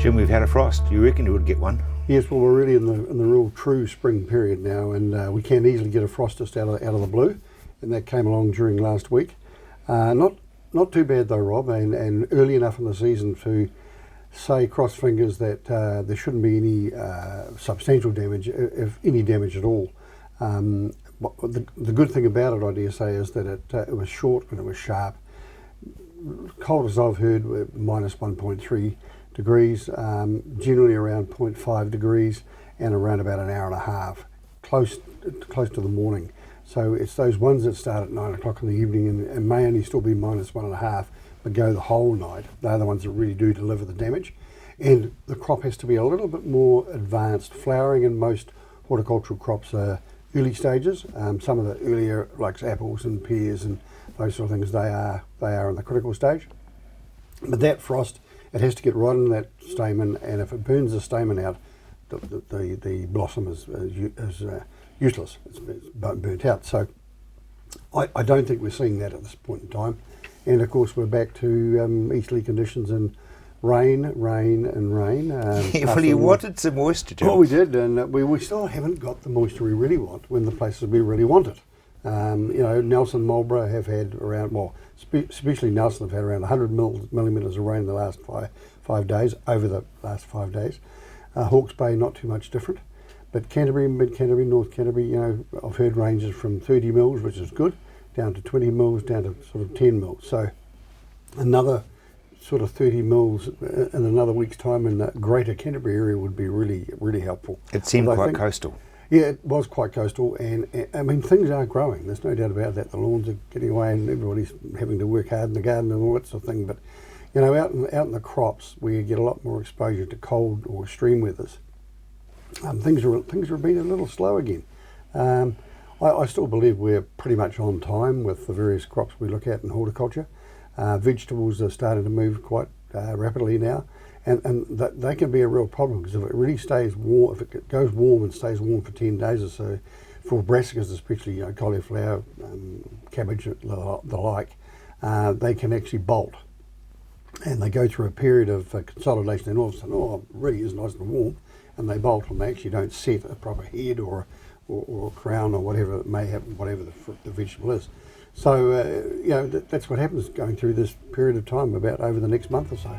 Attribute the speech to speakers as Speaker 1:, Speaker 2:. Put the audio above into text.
Speaker 1: Jim, we've had a frost. You reckon you would get one?
Speaker 2: Yes, well, we're really in the real true spring period now, and we can easily get a frost just out of the blue, and that came along during last week. Not too bad though, Rob, and early enough in the season to say, cross fingers, that there shouldn't be any substantial damage, if any damage at all. The good thing about it, I dare say, is that it was short and it was sharp. Coldest I've heard were minus 1.3 degrees, generally around 0.5 degrees, and around about an hour and a half, close to the morning. So it's those ones that start at 9 o'clock in the evening and may only still be minus 1.5, but go the whole night. They're the ones that really do deliver the damage. And the crop has to be a little bit more advanced. Flowering in most horticultural crops are early stages. Some of the earlier, like apples and pears and those sort of things, they are in the critical stage. But that frost, it has to get right in that stamen, and if it burns the stamen out, the blossom is useless. It's burnt out. So I don't think we're seeing that at this point in time. And of course we're back to easterly conditions and rain.
Speaker 1: Well, you wanted some moisture, Jim.
Speaker 2: Oh, we did, and we still haven't got the moisture we really want when the places we really want it. Nelson, Marlborough have had around, especially Nelson have had around 100 millimetres of rain in the last five days, over the last 5 days. Hawke's Bay, not too much different. But Canterbury, Mid-Canterbury, North Canterbury, I've heard ranges from 30 mils, which is good, down to 20 mils, down to sort of 10 mils. So another sort of 30 mils in another week's time in the greater Canterbury area would be really, really helpful.
Speaker 1: It seemed quite coastal.
Speaker 2: Yeah, it was quite coastal, and I mean, things are growing. There's no doubt about that. The lawns are getting away, and everybody's having to work hard in the garden and all that sort of thing. But out in the crops, we get a lot more exposure to cold or extreme weathers. Things are being a little slow again. I still believe we're pretty much on time with the various crops we look at in horticulture. Vegetables are starting to move quite rapidly now. And that can be a real problem, because if it really stays warm, if it goes warm and stays warm for 10 days or so, for brassicas especially, cauliflower, cabbage, the like, they can actually bolt. And they go through a period of consolidation, and all of a sudden, it really is nice and warm, and they bolt, and they actually don't set a proper head or crown or whatever it may have, whatever the vegetable is. So, that's what happens going through this period of time, about over the next month or so.